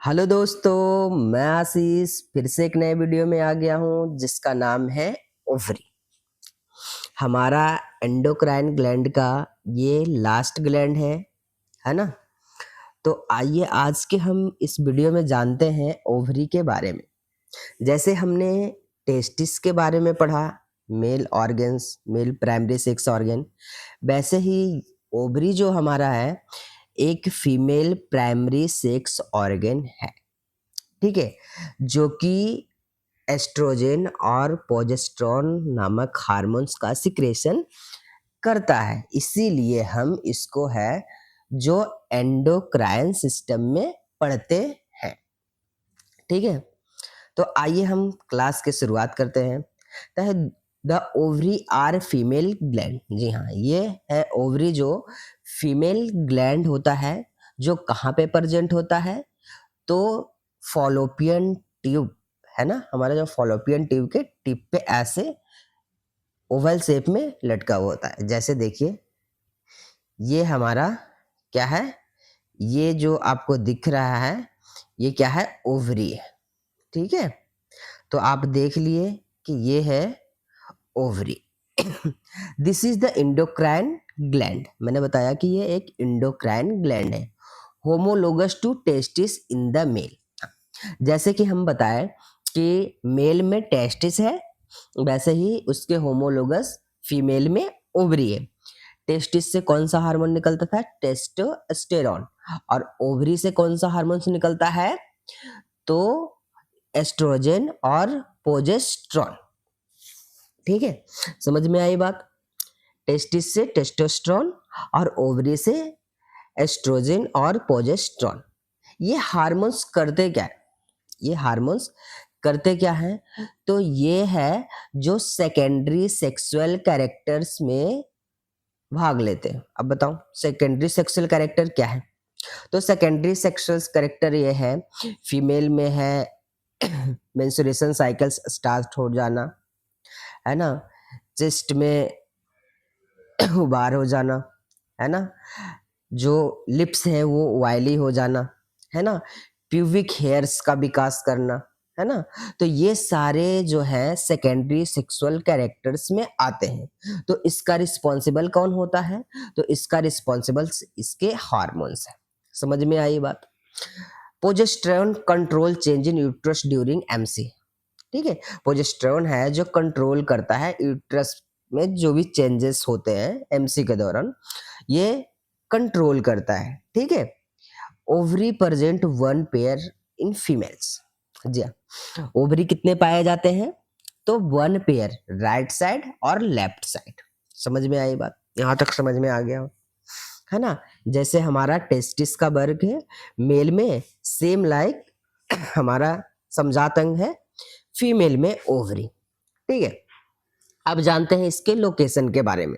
Hello दोस्तों, मैं आशीष फिर से एक नए वीडियो में आ गया हूँ जिसका नाम है ओवरी। हमारा एंडोक्राइन ग्लैंड का ये लास्ट ग्लैंड है ना। तो आइए आज के हम इस वीडियो में जानते हैं ओवरी के बारे में। जैसे हमने टेस्टिस के बारे में पढ़ा, male organs, male primary sex organ, वैसे ही ओवरी जो हमारा है एक फीमेल प्राइमरी सेक्स ऑर्गन है। ठीक है, जो कि एस्ट्रोजन और प्रोजेस्टेरोन नामक हार्मोन्स का सिक्रेशन करता है। इसीलिए हम इसको है जो एंडोक्राइन सिस्टम में पढ़ते हैं। ठीक है, तो आइए हम क्लास की शुरुआत करते हैं। The ovary are female gland. जी हाँ, ये है ओवरी जो फीमेल ग्लैंड होता है, जो कहाँ पे प्रेजेंट होता है, तो फॉलोपियन ट्यूब है ना, हमारा जो फॉलोपियन ट्यूब के टिप पे ऐसे ओवल शेप में लटका हुआ होता है। जैसे देखिए, ये हमारा क्या है, ये जो आपको दिख रहा है ये क्या है, ओवरी है। ठीक है, तो आप देख लिए कि ये है ovary. This is the endocrine gland. मैंने बताया कि ये एक इंडोक्राइन ग्लैंड है, homologous to testis in the male. जैसे कि हम बताएं कि मेल में टेस्टिस है, वैसे ही उसके होमोलोगस फीमेल में ओवरी है। टेस्टिस से कौन सा हार्मोन निकलता था, टेस्टोस्टेरोन, और ओवरी से कौन सा हार्मोन निकलता है, तो एस्ट्रोजन और प्रोजेस्टेरोन। ठीक है, समझ में आई बात। टेस्टिस से टेस्टोस्टेरोन और ओवरी से एस्ट्रोजन और प्रोजेस्टेरोन। ये हार्मोन्स करते क्या है, ये हार्मोन्स करते क्या है, तो ये है जो सेकेंडरी सेक्सुअल कैरेक्टर्स में भाग लेते हैं। अब बताओ सेकेंडरी सेक्सुअल कैरेक्टर क्या है। तो सेकेंडरी सेक्सुअल कैरेक्टर ये है, फीमेल में है मेंस्ट्रुएशन साइकिल्स स्टार्ट हो जाना, है ना, चेस्ट में उबार हो जाना, है ना, जो लिप्स है वो वाइली हो जाना, है ना, प्यूबिक हेयर्स का विकास करना, है ना। तो ये सारे जो है सेकेंडरी सेक्सुअल कैरेक्टर्स में आते हैं। तो इसका रिस्पॉन्सिबल कौन होता है, तो इसका रिस्पॉन्सिबल इसके हार्मोन्स है। समझ में आई बात। Progesterone control change in uterus during MC. ठीक है, प्रोजेस्टेरोन है जो कंट्रोल करता है यूट्रस में जो भी चेंजेस होते हैं एमसी के दौरान, ये कंट्रोल करता है। ठीक है, ovary present one pair in females. जी हाँ, ओवरी कितने पाए जाते हैं, तो वन पेयर, राइट साइड और लेफ्ट साइड। समझ में आई बात, यहाँ तक समझ में आ गया है ना। जैसे हमारा टेस्टिस का वर्ग है मेल में, सेम लाइक हमारा समझात अंग है फीमेल में ओवरी। ठीक है, अब जानते हैं इसके लोकेशन के बारे में।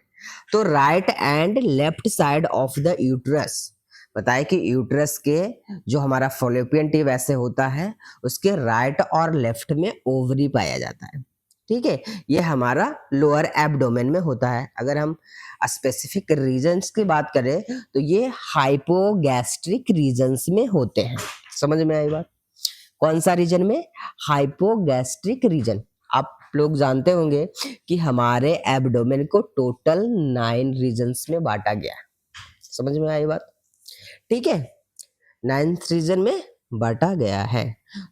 तो right and left side of the uterus, बताए कि यूट्रस के जो हमारा फॉलोपियन ट्यूब ऐसे होता है, उसके राइट और लेफ्ट में ओवरी पाया जाता है। ठीक है, ये हमारा लोअर एब्डोमेन में होता है। अगर हम स्पेसिफिक रीजन्स की बात करें तो ये हाइपोगैस्ट्रिक रीजन्स में होते हैं। समझ में आई बात। कौन सा रीजन में, हाइपोगैस्ट्रिक रीजन। आप लोग जानते होंगे कि हमारे एब्डोमेन को टोटल 9 रीजन्स में बांटा गया है। समझ में आई बात। ठीक है, 9th रीजन में बांटा गया है।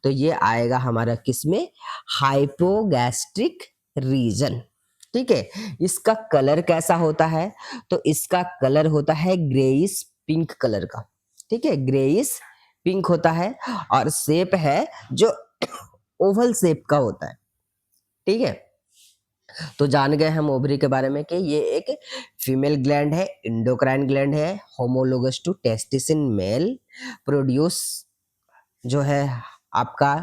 तो ये आएगा हमारा किसमें, हाइपोगैस्ट्रिक रीजन। ठीक है, इसका कलर कैसा होता है, तो इसका कलर होता है ग्रेइश पिंक कलर का। ठीक है, ग्रेइश पिंक होता है और शेप है जो ओवल शेप का होता है। ठीक है, तो जान गए हम ओवरी के बारे में कि ये एक फीमेल ग्लैंड है, इंडोक्राइन ग्लैंड है, homologous to testis in male, produce जो है आपका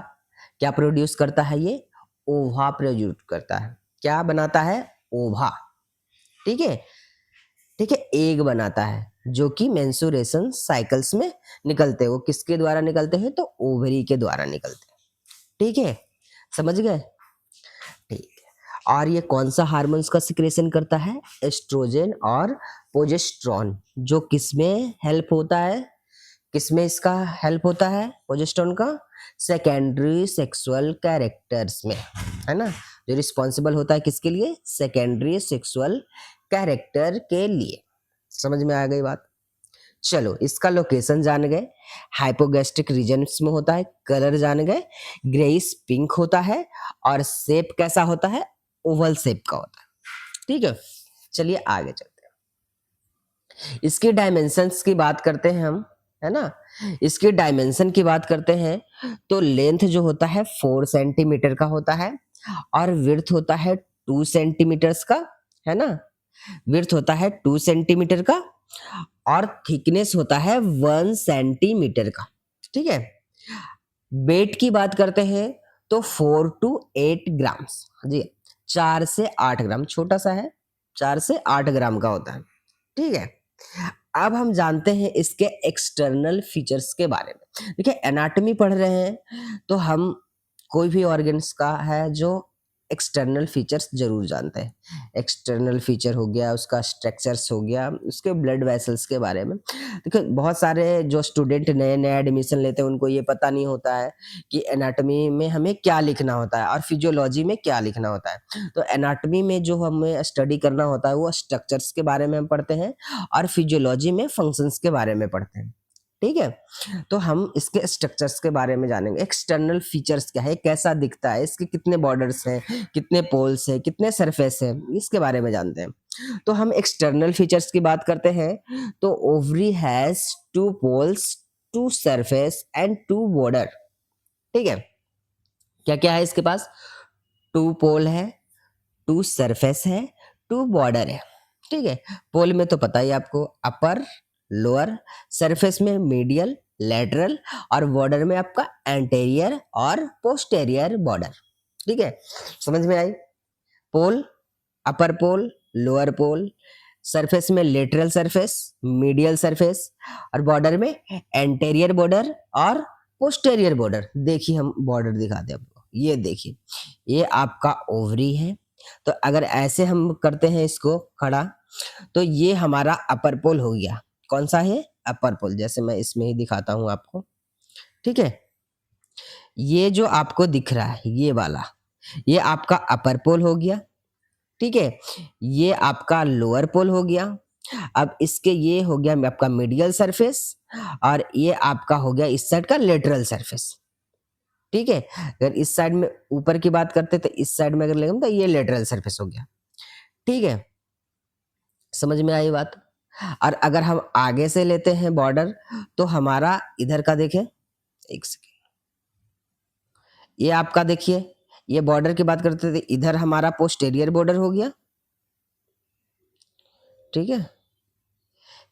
क्या प्रोड्यूस करता है, ये ओवा प्रोड्यूस करता है। क्या बनाता है, ओवा। ठीक है, ठीक है, एग बनाता है जो कि मेंस्ट्रुएशन साइकिल्स में निकलते हैं। वो किसके द्वारा निकलते हैं, तो ओवरी के द्वारा निकलते हैं। ठीक है, समझ गए। ठीक है, और ये कौन सा हार्मोन्स का सिक्रेशन करता है, एस्ट्रोजन और प्रोजेस्टेरोन, जो किसमें हेल्प होता है, किसमें इसका हेल्प होता है प्रोजेस्टेरोन का? सेकेंडरी सेक्सुअल कैरेक्टर्स में, है ना, जो रिस्पॉन्सिबल होता है किसके लिए? सेकेंडरी सेक्सुअल कैरेक्टर के लिए। समझ में आ गई बात? चलो, इसका लोकेशन जान गए, हाइपोगैस्ट्रिक रीजन्स में होता है, कलर जान गए, ग्रेइश पिंक होता है, और शेप कैसा होता है? ओवल शेप का होता है। ठीक है, चलिए आगे चलते हैं। इसकी डायमेंशंस की बात करते हैं हम, है ना। इसकी डायमेंशन की बात करते हैं तो लेंथ जो होता है 4 सेंटीमीटर का होता है, और विड्थ होता है 2 सेंटीमीटर्स का, है ना। विड्थ होता है 2 सेंटीमीटर का, और थिकनेस होता है 1 सेंटीमीटर का। ठीक है। वेट की बात करते हैं तो 4 to 8 ग्राम्स, जी 4 से 8 ग्राम, छोटा सा है, 4 से 8 ग्राम का होता है। ठीक है। अब हम जानते हैं इसके एक्सटर्नल फीचर्स के बारे में। देखिए, एनाटॉमी पढ़ रहे हैं तो हम कोई भी ऑर्गन्स का है जो एक्सटर्नल फीचर्स जरूर जानते हैं। एक्सटर्नल फीचर हो गया, उसका स्ट्रक्चर्स हो गया, उसके ब्लड वेसल्स के बारे में। देखो, बहुत सारे जो स्टूडेंट नए नए एडमिशन लेते हैं उनको ये पता नहीं होता है कि एनाटॉमी में हमें क्या लिखना होता है और फिजियोलॉजी में क्या लिखना होता है। तो एनाटॉमी में जो हमें स्टडी करना होता है वो स्ट्रक्चर्स के बारे में हम पढ़ते हैं, और फिजियोलॉजी में फंक्शंस के बारे में पढ़ते हैं। ठीक है। तो हम इसके स्ट्रक्चर्स के बारे में जानेंगे। एक्सटर्नल फीचर्स क्या है, कैसा दिखता है, इसके कितने बॉर्डर्स हैं, कितने पोल्स हैं, कितने सरफेस हैं, इसके बारे में जानते हैं। तो हम एक्सटर्नल फीचर्स की बात करते हैं तो ovary has 2 poles, 2 surface and 2 border. ठीक है। क्या क्या है इसके पास? 2 पोल है, 2 सरफेस है, 2 बॉर्डर है। ठीक है। पोल में तो पता ही आपको, अपर लोअर, सरफेस में मीडियल लेटरल, और बॉर्डर में आपका एंटेरियर और पोस्टेरियर बॉर्डर। ठीक है, समझ में आई? पोल, अपर पोल, लोअर पोल, सरफेस में लेटरल सरफेस, मीडियल सरफेस, और बॉर्डर में एंटेरियर बॉर्डर और पोस्टेरियर बॉर्डर। देखिए, हम बॉर्डर दिखाते हैं आपको, ये देखिए, ये आपका ओवरी है। तो अगर ऐसे हम करते हैं इसको खड़ा, तो ये हमारा अपर पोल हो गया। कौन सा है? अपर पोल। जैसे मैं इसमें ही दिखाता हूं आपको। ठीक है। ये जो आपको दिख रहा है ये वाला, ये आपका अपर पोल हो गया। ठीक है। ये आपका लोअर पोल हो गया। अब इसके ये हो गया आपका मीडियल सरफेस, और ये आपका हो गया इस साइड का लेटरल सरफेस। ठीक है। अगर इस साइड में ऊपर की बात करते तो इस साइड में अगर लेंगे तो ये लेटरल सरफेस हो गया। ठीक है, समझ में आई बात? और अगर हम आगे से लेते हैं बॉर्डर, तो हमारा इधर का देखें, एक सेकेंड, ये आपका देखिए, ये बॉर्डर की बात करते थे, इधर हमारा पोस्टेरियर बॉर्डर हो गया। ठीक है।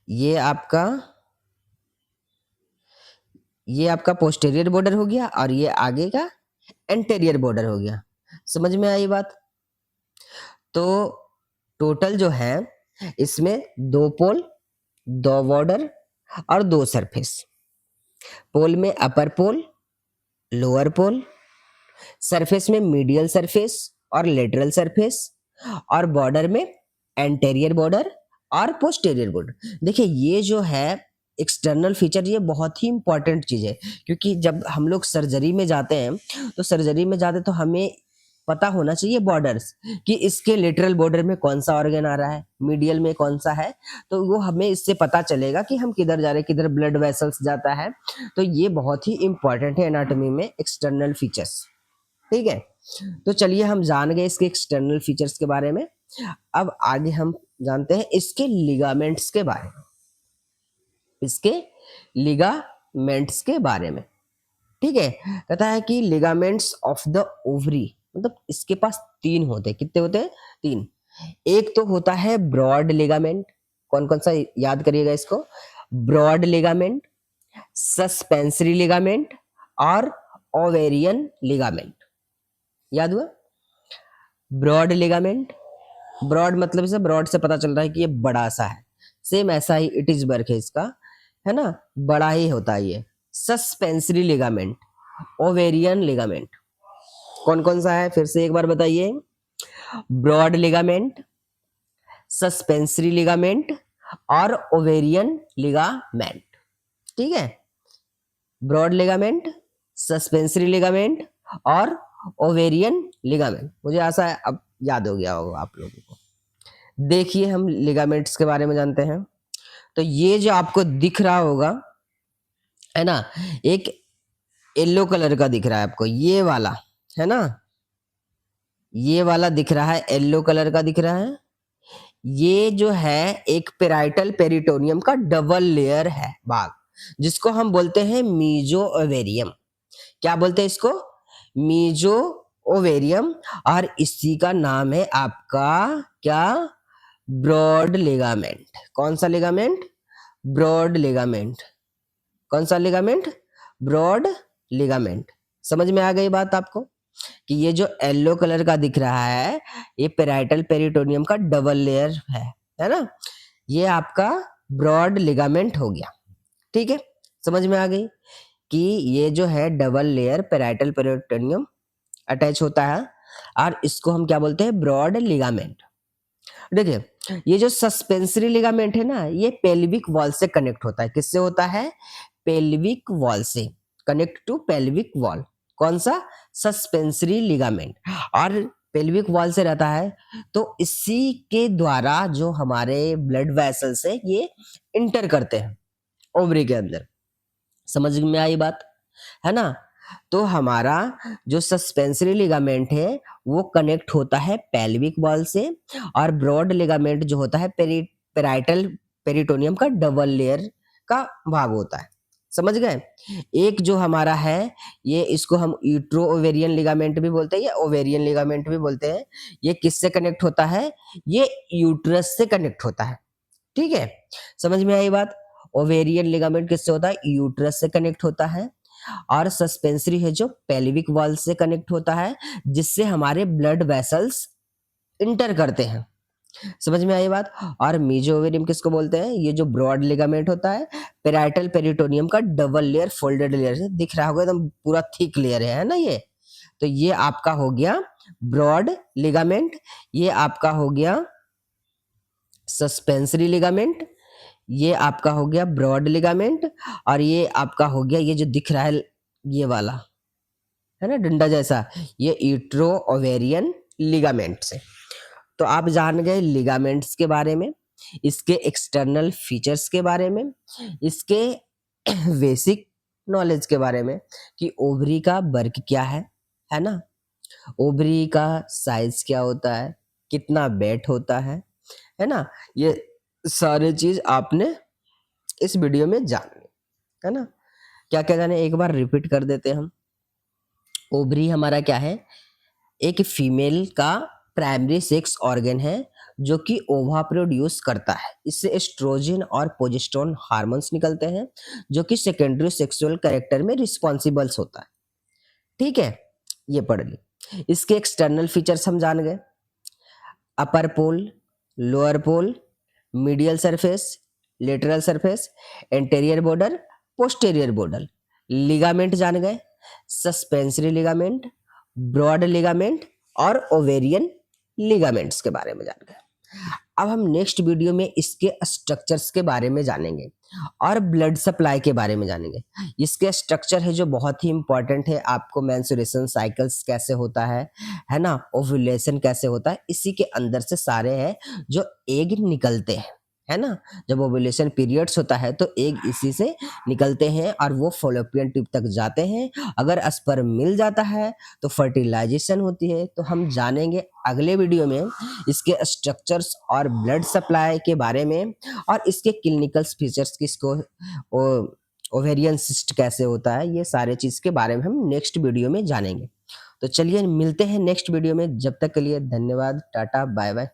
ये आपका पोस्टेरियर बॉर्डर हो गया, और ये आगे का एंटेरियर बॉर्डर हो गया। समझ में आई बात? तो टोटल जो है इसमें 2 पोल, 2 बॉर्डर और 2 सरफेस। पोल में अपर पोल, लोअर पोल, सरफेस में मीडियल सरफेस और लेटरल सरफेस, और बॉर्डर में एंटेरियर बॉर्डर और पोस्टेरियर बॉर्डर। देखिए, ये जो है एक्सटर्नल फीचर, ये बहुत ही इंपॉर्टेंट चीज है, क्योंकि जब हम लोग सर्जरी में जाते हैं तो हमें पता होना चाहिए बॉर्डर्स, कि इसके लेटरल बॉर्डर में कौन सा ऑर्गन आ रहा है, मीडियल में कौन सा है। तो वो हमें इससे पता चलेगा कि हम किधर जा रहे हैं, किधर ब्लड वेसल्स जाता है। तो ये बहुत ही इंपॉर्टेंट है एनाटॉमी में, एक्सटर्नल फीचर्स। ठीक है। तो चलिए, हम जान गए इसके एक्सटर्नल फीचर्स के बारे में। अब आगे हम जानते हैं इसके लिगामेंट्स के बारे में, इसके लिगामेंट्स के बारे में। ठीक है। कहता है कि लिगामेंट्स ऑफ द ओवरी, मतलब इसके पास 3 होते हैं। कितने होते हैं? 3। एक तो होता है ब्रॉड लिगामेंट। कौन कौन सा याद करिएगा इसको? ब्रॉड लिगामेंट, सस्पेंसरी लिगामेंट और ओवेरियन लिगामेंट। याद हुआ? ब्रॉड लिगामेंट, ब्रॉड मतलब इसे ब्रॉड से पता चल रहा है कि ये बड़ा सा है, सेम ऐसा ही इट इज बर्क है इसका, है ना, बड़ा ही होता है ये। Suspensory ligament, ovarian ligament. कौन कौन सा है फिर से एक बार बताइए? ब्रॉड लिगामेंट, सस्पेंसरी लिगामेंट और ओवेरियन लिगामेंट। ठीक है। ब्रॉड लिगामेंट, सस्पेंसरी लिगामेंट और ओवेरियन लिगामेंट। मुझे आशा है अब याद हो गया होगा आप लोगों को। देखिए हम लिगामेंट्स के बारे में जानते हैं। तो ये जो आपको दिख रहा होगा है ना, एक येलो कलर का दिख रहा है आपको, ये वाला है ना, ये वाला दिख रहा है, येलो कलर का दिख रहा है। ये जो है एक पेराइटल पेरिटोनियम का डबल लेयर है भाग, जिसको हम बोलते हैं मीजो ओवेरियम। क्या बोलते हैं इसको? Mesovarium. और इसी का नाम है आपका क्या? Broad ligament. कौन सा लिगामेंट? Broad ligament. कौन सा लिगामेंट? Broad ligament. समझ में आ गई बात आपको कि ये जो येलो कलर का दिख रहा है ये पेराइटल पेरिटोनियम का डबल लेयर है ना, ये आपका ब्रॉड लिगामेंट हो गया। ठीक है, समझ में आ गई कि ये जो है double layer parietal peritoneum attach होता है और इसको हम क्या बोलते हैं? Broad ligament. देखिए ये जो सस्पेंसरी लिगामेंट है ना, ये पेल्विक वॉल से कनेक्ट होता है। किससे होता है? पेल्विक वॉल से, कनेक्ट टू पेल्विक वॉल। कौन सा? Suspensory ligament. और पेल्विक वॉल से रहता है तो इसी के द्वारा जो हमारे ब्लड वेसल्स है ये इंटर करते हैं ओवरी के अंदर। समझ में आई बात है ना? तो हमारा जो सस्पेंसरी लिगामेंट है वो कनेक्ट होता है पेल्विक वॉल से, और ब्रॉड लिगामेंट जो होता है पेराइटल पेरिटोनियम का डबल लेयर का भाग होता है। समझ गए? एक जो हमारा है ये, इसको हम यूट्रो ओवेरियन लिगामेंट भी बोलते हैं या ओवेरियन लिगामेंट भी बोलते हैं। ये किससे कनेक्ट होता है? ये यूट्रस से कनेक्ट होता है। ठीक है, समझ में आई बात? ओवेरियन लिगामेंट किससे होता है? यूट्रस से कनेक्ट होता है। और सस्पेंसरी है जो पेल्विक वॉल से कनेक्ट होता है, जिससे हमारे ब्लड वेसल्स इंटर करते हैं। समझ में आई बात? और मीजोवेरियम किसको बोलते हैं? ये जो ब्रॉड लिगामेंट होता है पेराइटल पेरिटोनियम का डबल लेयर फोल्डेड लेयर से दिख रहा होगा, एकदम पूरा थिक लेयर है ना ये। तो ये आपका हो गया ब्रॉड लिगामेंट, ये आपका हो गया सस्पेंसरी लिगामेंट, ये आपका हो गया ब्रॉड लिगामेंट, और ये आपका हो गया ये जो दिख रहा है ये वाला है ना डंडा जैसा, ये यूट्रो ओवेरियन लिगामेंट से। तो आप जान गए लिगामेंट्स के बारे में, इसके एक्सटर्नल फीचर्स के बारे में, इसके बेसिक नॉलेज के बारे में कि ओवरी का वर्क क्या है ना, ओवरी का साइज क्या होता है, कितना वेट होता है ना, ये सारे चीज आपने इस वीडियो में जाने, है ना। क्या क्या जाने एक बार रिपीट कर देते हैं हम। ओवरी हमारा क्या है? एक फीमेल का प्राइमरी सेक्स ऑर्गन है जो कि ओवा प्रोड्यूस करता है। इससे एस्ट्रोजन और प्रोजेस्टेरोन हार्मोन्स निकलते हैं जो कि सेकेंडरी सेक्सुअल कैरेक्टर में रिस्पॉन्सिबल्स होता है। ठीक है, ये पढ़ ली। इसके एक्सटर्नल फीचर्स हम जान गए, upper pole, lower pole, medial surface, lateral surface, anterior border, posterior border. Ligament जान गए, सस्पेंसरी लिगामेंट, ब्रॉड लिगामेंट और ओवेरियन लिगामेंट्स के बारे में जान गए। अब हम नेक्स्ट वीडियो में इसके स्ट्रक्चर्स के बारे में जानेंगे और ब्लड सप्लाई के बारे में जानेंगे। इसके स्ट्रक्चर है जो बहुत ही इंपॉर्टेंट है, आपको मेंस्ट्रुएशन साइकिल्स कैसे होता है ना, ओव्यूलेशन कैसे होता है, इसी के अंदर से सारे हैं जो एग निकलते हैं, है ना। जब ओव्यूलेशन पीरियड्स होता है तो एग इसी से निकलते हैं और वो फॉलोपियन ट्यूब तक जाते हैं। अगर स्पर्म मिल जाता है तो फर्टिलाइजेशन होती है। तो हम जानेंगे अगले वीडियो में इसके स्ट्रक्चर्स और ब्लड सप्लाई के बारे में और इसके क्लिनिकल फीचर्स, किसको ओवेरियन सिस्ट कैसे होता है, ये सारे चीज के बारे में हम नेक्स्ट वीडियो में जानेंगे। तो चलिए मिलते हैं नेक्स्ट वीडियो में, जब तक के लिए धन्यवाद, टाटा बाय बाय।